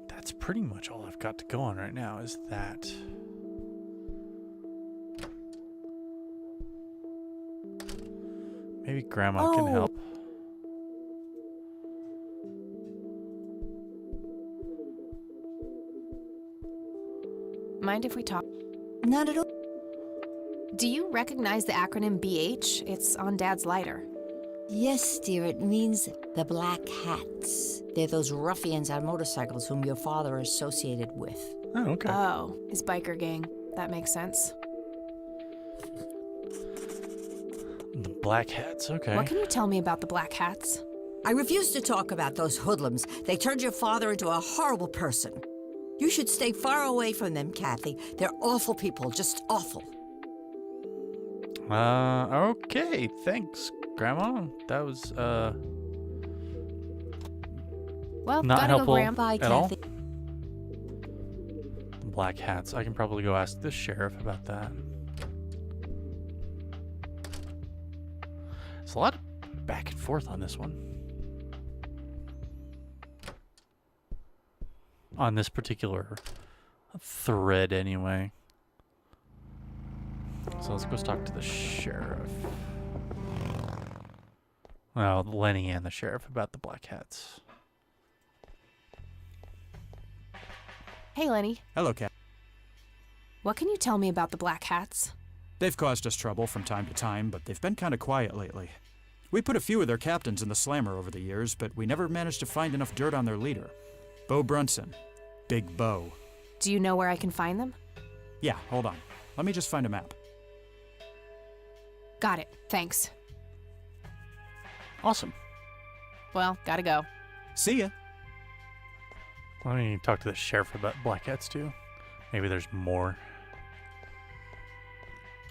That's pretty much all I've got to go on right now is that. Maybe Grandma can help. Mind if we talk? Not at all. Do you recognize the acronym BH? It's on Dad's lighter. Yes, dear, it means the Black Hats. They're those ruffians on motorcycles whom your father associated with. Oh, okay. Oh, his biker gang. That makes sense. The Black Hats, okay. What can you tell me about the Black Hats? I refuse to talk about those hoodlums. They turned your father into a horrible person. You should stay far away from them, Kathy. They're awful people, just awful. Okay. Thanks, Grandma. That was, Well, not gotta helpful go, Graham. Bye, at all. Kathy. The Black Hats. I can probably go ask the sheriff about that. It's a lot of back and forth on this one. On this particular thread, anyway. So let's go talk to the sheriff. Well, Lenny and the sheriff about the Black Hats. Hey, Lenny. Hello, Cat. What can you tell me about the Black Hats? They've caused us trouble from time to time, but they've been kind of quiet lately. We put a few of their captains in the slammer over the years, but we never managed to find enough dirt on their leader. Bo Brunson. Big Bo. Do you know where I can find them? Yeah, hold on. Let me just find a map. Got it. Thanks. Awesome. Well, gotta go. See ya. Let me talk to the sheriff about Black Hats too. Maybe there's more.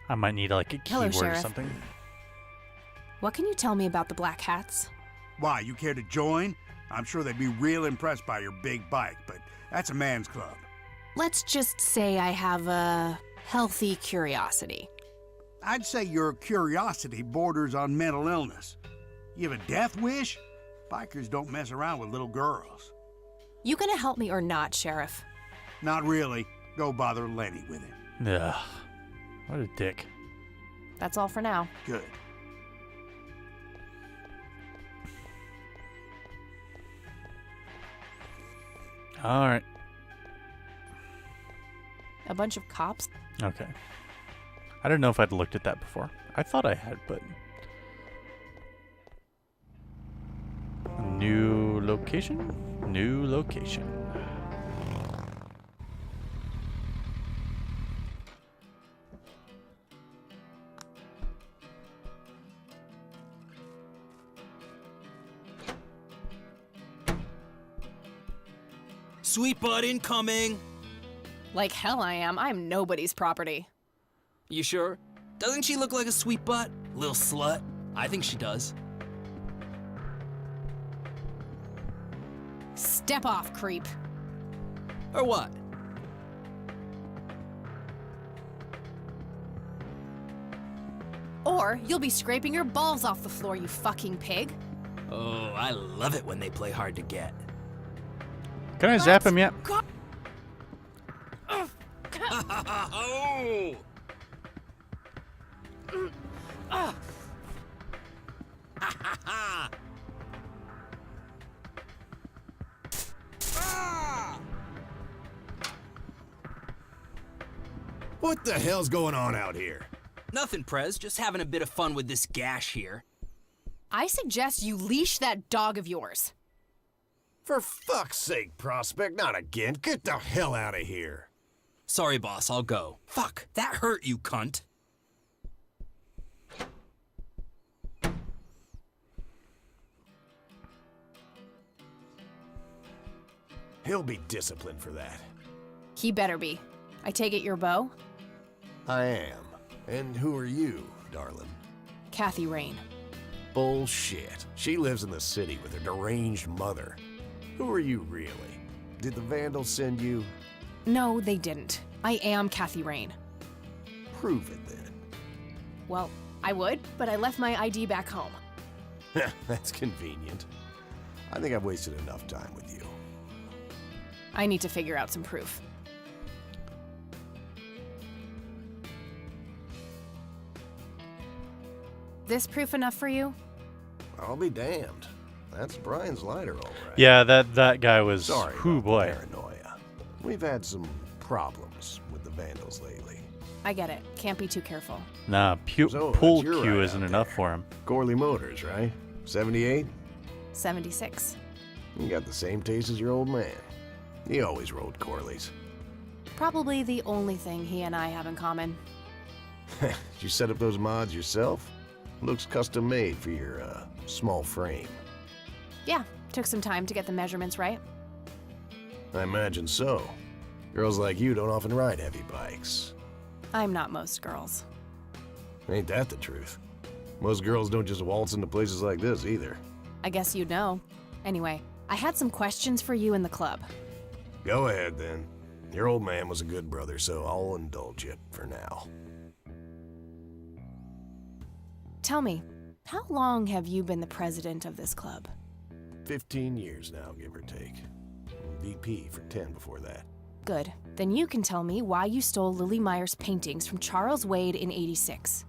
I might need like a Hello, keyword or Sheriff. something. What can you tell me about the Black Hats? Why, you care to join? I'm sure they'd be real impressed by your big bike, but that's a man's club. Let's just say I have a healthy curiosity. I'd say your curiosity borders on mental illness. You have a death wish? Bikers don't mess around with little girls. You gonna help me or not, Sheriff? Not really. Go bother Lenny with it. Ugh. What a dick. That's all for now. Good. Alright. A bunch of cops? Okay. I don't know if I'd looked at that before. I thought I had, but... New location? New location. Sweet butt incoming! Like hell I am. I'm nobody's property. You sure? Doesn't she look like a sweet butt? Little slut? I think she does. Step off, creep. Or what? Or you'll be scraping your balls off the floor, you fucking pig. Oh, I love it when they play hard to get. Can I zap him yet? Oh! What the hell's going on out here? Nothing, Prez. Just having a bit of fun with this gash here. I suggest you leash that dog of yours. For fuck's sake, Prospect, not again. Get the hell out of here. Sorry, boss, I'll go. Fuck, that hurt, you cunt. He'll be disciplined for that. He better be. I take it you're Bo? I am. And who are you, darling? Kathy Rain. Bullshit. She lives in the city with her deranged mother. Who are you, really? Did the Vandals send you? No, they didn't. I am Kathy Rain. Prove it, then. Well, I would, but I left my ID back home. That's convenient. I think I've wasted enough time with you. I need to figure out some proof. This proof enough for you? I'll be damned. That's Brian's lighter, all right. Yeah, that guy was. Sorry Whoo about the boy. paranoia. We've had some problems with the Vandals lately. I get it. Can't be too careful. Nah, So, pool that's your cue ride isn't out enough there. for him. Corley Motors, right? 78? 76. You got the same taste as your old man. He always rode Corleys. Probably the only thing he and I have in common. Did you set up those mods yourself? Looks custom made for your, small frame. Yeah, took some time to get the measurements right. I imagine so. Girls like you don't often ride heavy bikes. I'm not most girls. Ain't that the truth? Most girls don't just waltz into places like this either. I guess you'd know. Anyway, I had some questions for you in the club. Go ahead, then. Your old man was a good brother, so I'll indulge you for now. Tell me, how long have you been the president of this club? 15 years now, give or take. VP for 10 before that. Good. Then you can tell me why you stole Lily Meyer's paintings from Charles Wade in '86.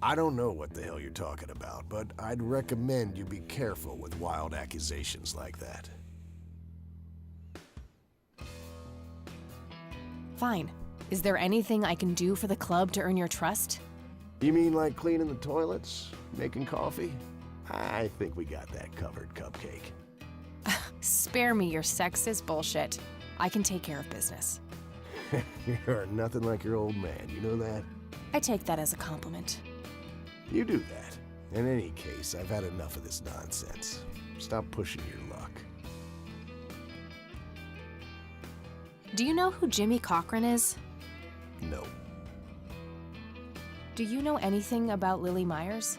I don't know what the hell you're talking about, but I'd recommend you be careful with wild accusations like that. Fine. Is there anything I can do for the club to earn your trust? You mean like cleaning the toilets? Making coffee? I think we got that covered, Cupcake. Spare me your sexist bullshit. I can take care of business. You're nothing like your old man, you know that? I take that as a compliment. You do that. In any case, I've had enough of this nonsense. Stop pushing your luck. Do you know who Jimmy Cochran is? No. Do you know anything about Lily Myers?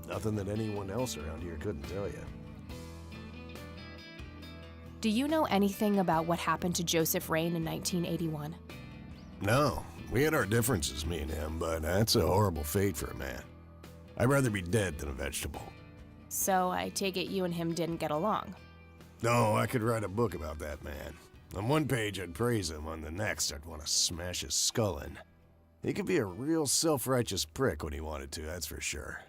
Nothing that anyone else around here couldn't tell you. Do you know anything about what happened to Joseph Rain in 1981? No. We had our differences, me and him, but that's a horrible fate for a man. I'd rather be dead than a vegetable. So I take it you and him didn't get along. No, I could write a book about that man. On one page, I'd praise him. On the next, I'd want to smash his skull in. He could be a real self-righteous prick when he wanted to, that's for sure.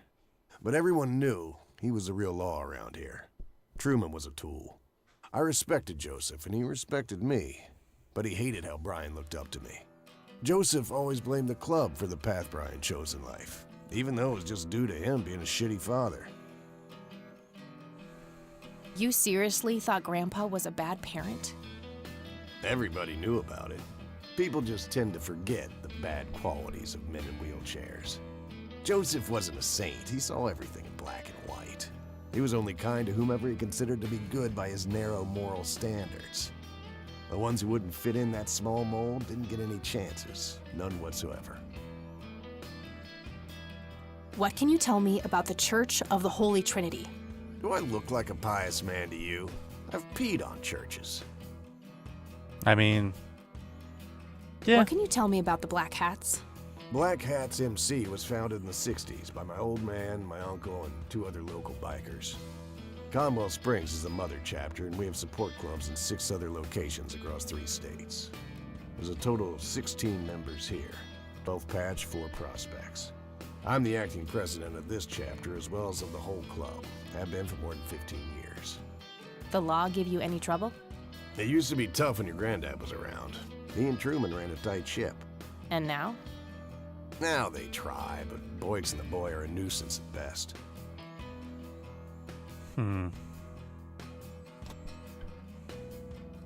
But everyone knew he was the real law around here. Truman was a tool. I respected Joseph, and he respected me. But he hated how Brian looked up to me. Joseph always blamed the club for the path Brian chose in life, even though it was just due to him being a shitty father. You seriously thought Grandpa was a bad parent? Everybody knew about it. People just tend to forget the bad qualities of men in wheelchairs. Joseph wasn't a saint. He saw everything in black and white. He was only kind to whomever he considered to be good by his narrow moral standards. The ones who wouldn't fit in that small mold didn't get any chances. None whatsoever. What can you tell me about the Church of the Holy Trinity? Do I look like a pious man to you? I've peed on churches. I mean, yeah. What can you tell me about the Black Hats? Black Hats MC was founded in the 60s by my old man, my uncle, and 2 other local bikers. Conwell Springs is the mother chapter, and we have support clubs in 6 other locations across 3 states. There's a total of 16 members here, 12 patch, 4 prospects. I'm the acting president of this chapter as well as of the whole club. Have been for more than 15 years. The law give you any trouble? It used to be tough when your granddad was around. He and Truman ran a tight ship. And now? Now they try, but Boyks and the boy are a nuisance at best.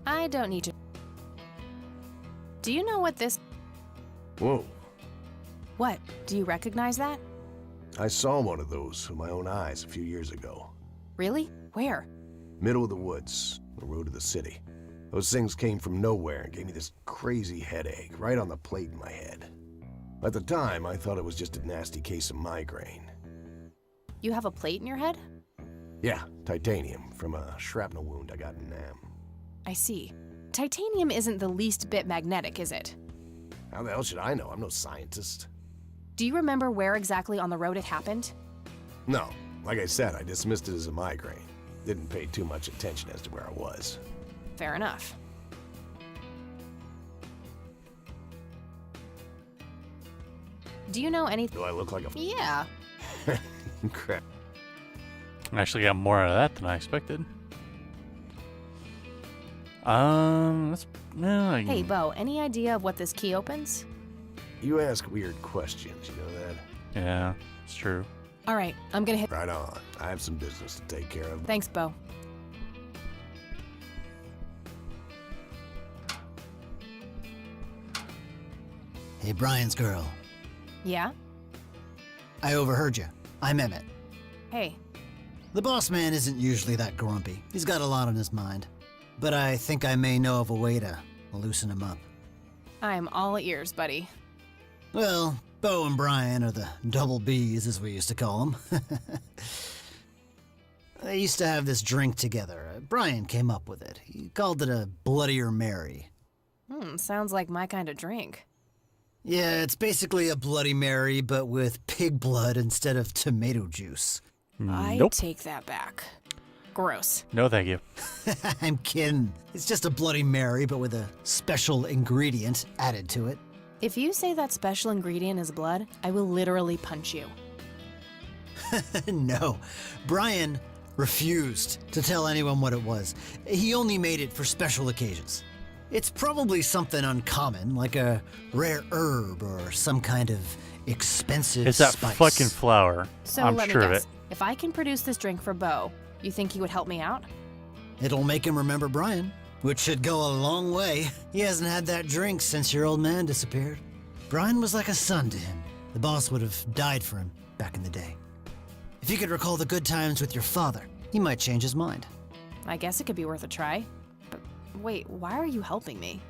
I don't need to. Do you know what this... Whoa. What? Do you recognize that? I saw one of those with my own eyes a few years ago. Really? Where? Middle of the woods, the road to the city. Those things came from nowhere and gave me this crazy headache right on the plate in my head. At the time, I thought it was just a nasty case of migraine. You have a plate in your head? Yeah, titanium from a shrapnel wound I got in Nam. I see. Titanium isn't the least bit magnetic, is it? How the hell should I know? I'm no scientist. Do you remember where exactly on the road it happened? No, like I said, I dismissed it as a migraine. Didn't pay too much attention as to where I was. Fair enough. Do you know anything? Do I look like a Yeah. crap? I actually got more out of that than I expected. That's, Hey, Bo, any idea of what this key opens? You ask weird questions, you know that? Yeah, it's true. All right, I'm gonna hit. Right on. I have some business to take care of. Thanks, Bo. Hey, Brian's girl. Yeah? I overheard you. I'm Emmett. Hey, The boss man isn't usually that grumpy. He's got a lot on his mind. But I think I may know of a way to loosen him up. I'm all ears, buddy. Well, Bo and Brian are the double Bs, as we used to call them. They used to have this drink together. Brian came up with it. He called it a Bloodier Mary. Sounds like my kind of drink. Yeah, it's basically a Bloody Mary, but with pig blood instead of tomato juice. I Nope. take that back. Gross. No, thank you. I'm kidding. It's just a Bloody Mary, but with a special ingredient added to it. If you say that special ingredient is blood, I will literally punch you. No, Brian refused to tell anyone what it was. He only made it for special occasions. It's probably something uncommon, like a rare herb or some kind of expensive It's that spice. fucking flower. So I'm let sure me of guess. it. If I can produce this drink for Bo, you think he would help me out? It'll make him remember Brian, which should go a long way. He hasn't had that drink since your old man disappeared. Brian was like a son to him. The boss would have died for him back in the day. If you could recall the good times with your father, he might change his mind. I guess it could be worth a try. But wait, why are you helping me?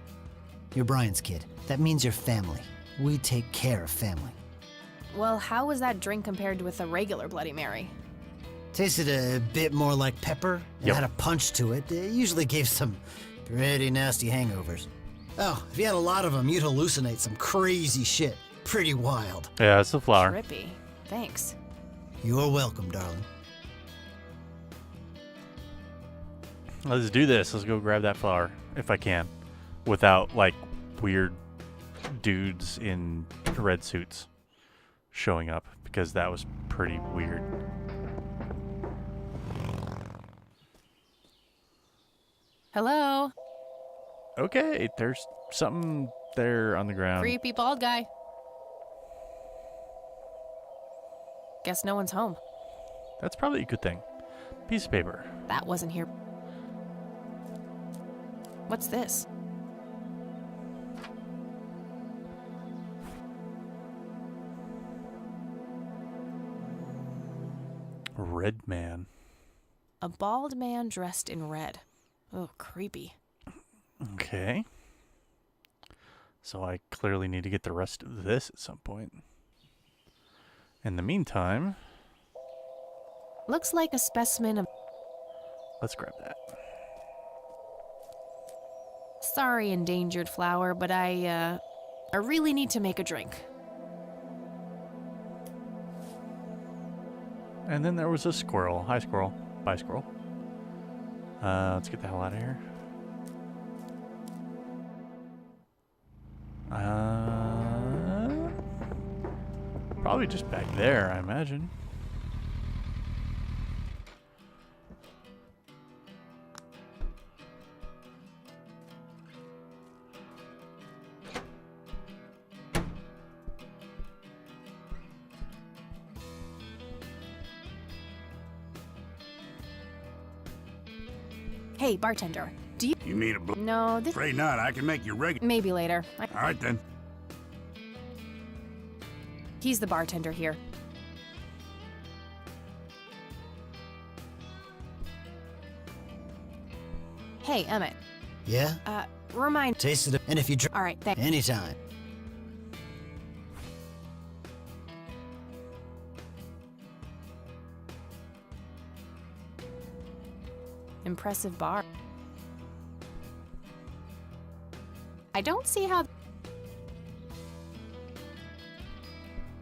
You're Brian's kid. That means your family. We take care of family. Well, how was that drink compared with a regular Bloody Mary? Tasted a bit more like pepper. It Yep. had a punch to it. It usually gave some pretty nasty hangovers. Oh, if you had a lot of them, you'd hallucinate some crazy shit. Pretty wild. Yeah, it's the flower. Trippy. Thanks. You're welcome, darling. Let's do this. Let's go grab that flower, if I can, without like weird dudes in red suits showing up, because that was pretty weird. Hello? Okay, there's something there on the ground. Creepy bald guy. Guess no one's home. That's probably a good thing. Piece of paper. That wasn't here. What's this? Red man. A bald man dressed in red. Oh, creepy. Okay. So I clearly need to get the rest of this at some point. In the meantime, Looks like a specimen of. let's grab that. Sorry, endangered flower, but I really need to make a drink. And then there was a squirrel. Hi, squirrel. Bye, squirrel. Let's get the hell out of here. Probably just back there, I imagine. Hey, bartender. Do you? You mean a bl- No, this. Afraid not. I can make you regular. Maybe later. All right, then. He's the bartender here. Hey, Emmett. Yeah? Remind. Tasted it. And if you drink All right, thanks. anytime. Impressive bar. I don't see how.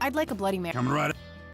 I'd like a Bloody Mary. Coming right up.